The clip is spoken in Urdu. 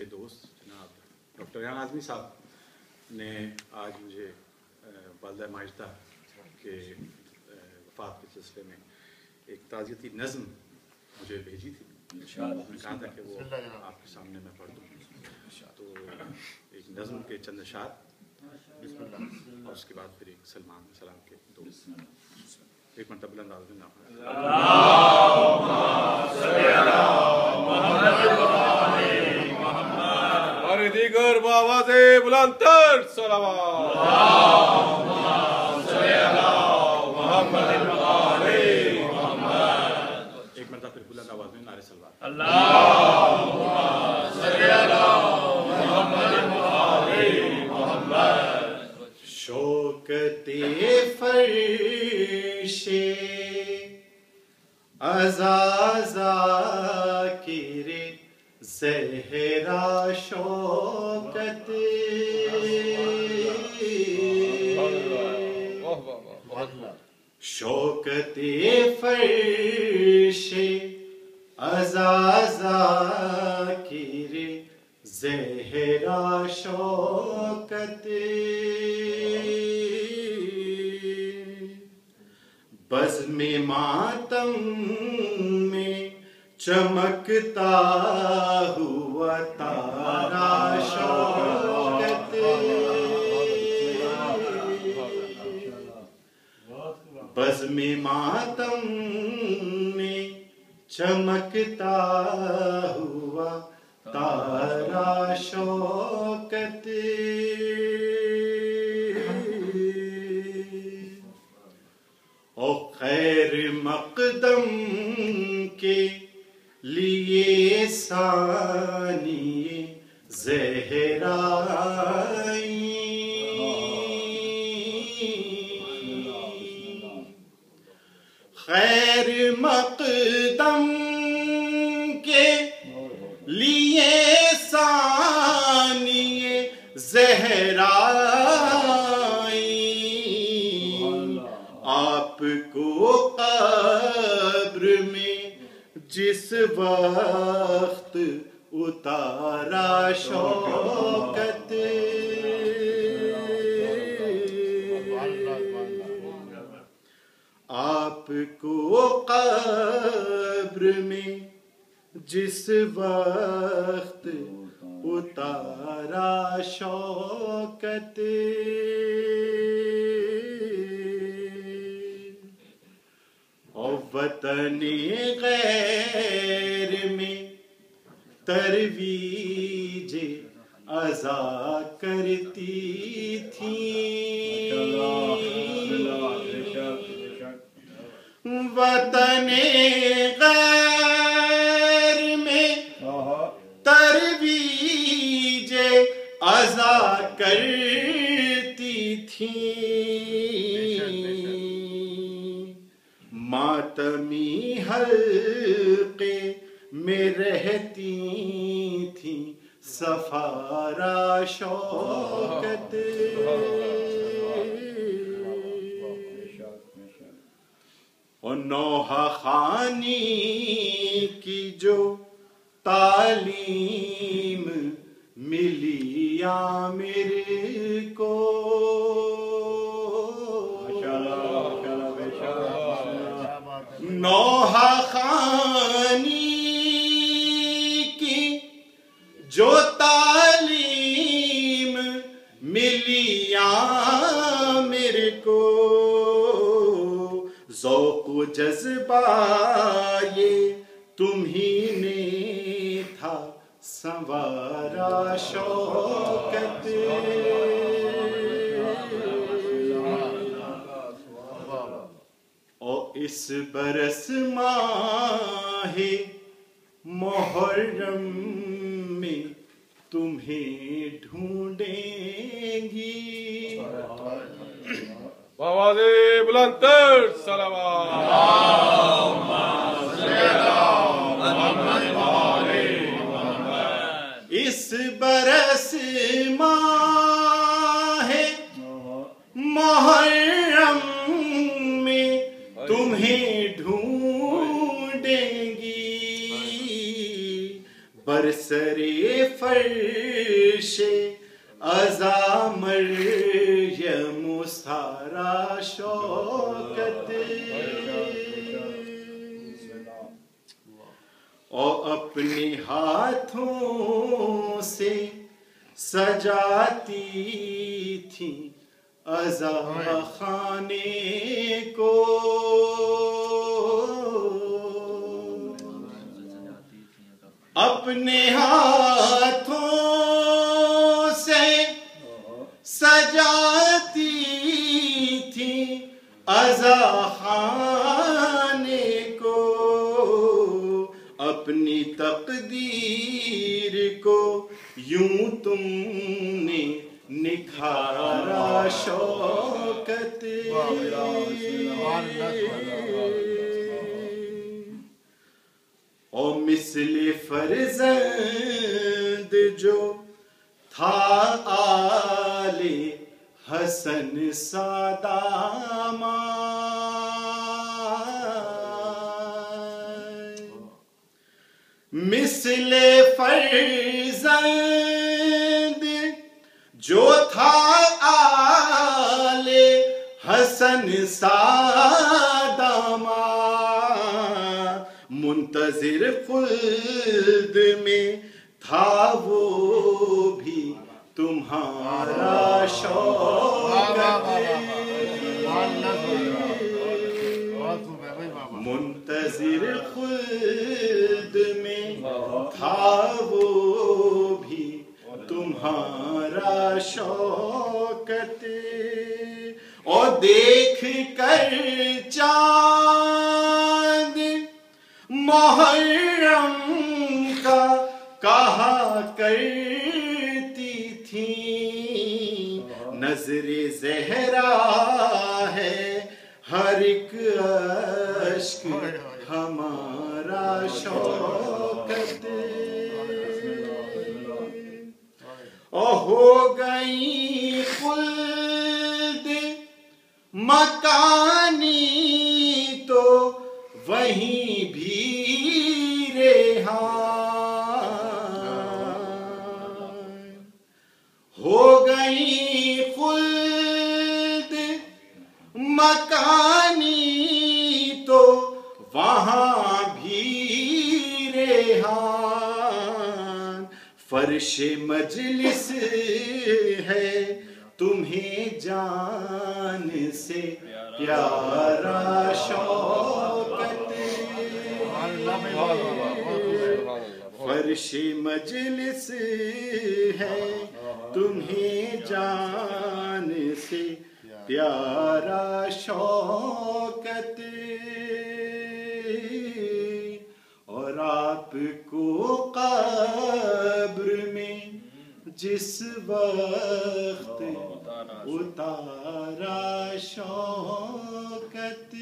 دوست جناب ڈاکٹر ریحان اعظمی صاحب نے آج مجھے والدہ ماجدہ کے وفات کے سلسلے میں ایک تعزیتی نظم مجھے بھیجی تھی. انہوں نے کہا تھا کہ وہ آپ کے سامنے میں پڑھ دوں. تو ایک نظم کے چند اشعار اور اس کے بعد پھر ایک سلام کے دو. ایک مرتبہ بلند آواز میں اور دیگر بآواز بلند تر صلوات ایک مرتبہ پھر بلند آواز میں نعرہ صلوات. شوکت فرش عزازا ذاکر زہرا شوکت شوکت فرش عزازا ذاکر زہرا شوکت بزم ماتم میں چمکتا ہوا تارا شوکت بزم ماتم میں چمکتا ہوا تارا شوکت او خیر مقدم کے لیے ثانی زہرا خیر مقدم کے لیے ثانی زہرا آپ کو قبر میں جس وقت اتارا شوکت آپ کو قبر میں جس وقت اتارا شوکت وطن غیر میں ترویج عزا کرتی تھی وطن غیر میں ترویج عزا کرتی تھی ماتمی حلقے میں رہتی تھیں سفارا شوکت اور نوحہ خانی کی جو تعلیم ملی عامر کو نوحہ خانی کی جو تعلیم ملی عامر کو ذوق و جذبہ یہ تمہیں نے تھا سنوارا شوکت اس برس ماہ محرم میں تمہیں ڈھونڈیں گی آواز بلند تر صلوات اس برس ماہ محرم میں تمہیں ڈھونڈیں گی برسر فرش فرش ازا مریم سارا شوکت اور اپنے ہاتھوں سے سجاتی تھی ازا خانے کو اپنے ہاتھوں سے سجاتی تھی ازا خانے کو اپنی تقدیر کو یوں تم نے نکھارا شوکت او مثل فرزند جو تھا آل حسن سادام مثل فرزند جو تھا آل حسن سادام منتظر خلد میں تھا وہ بھی تمہارا شوکت منتظر خلد میں تھا وہ بھی تمہارا شوکت اور دیکھ کر چاند محرم کا کہا کرتی تھی نظر زہرا ہے ہر ایک اشک ہمارا شوکت اور ہو گئی خلد مکانی تو وہیں بھی ریحان ہو گئی خلد مکانی تو وہاں بھی ریحان فرش مجلس ہے تمہیں جان سے پیارا شوکت فرش مجلس ہے تمہیں جان سے پیارا شوکت اور آپ کو قبر میں جس وقت اتارا شوکت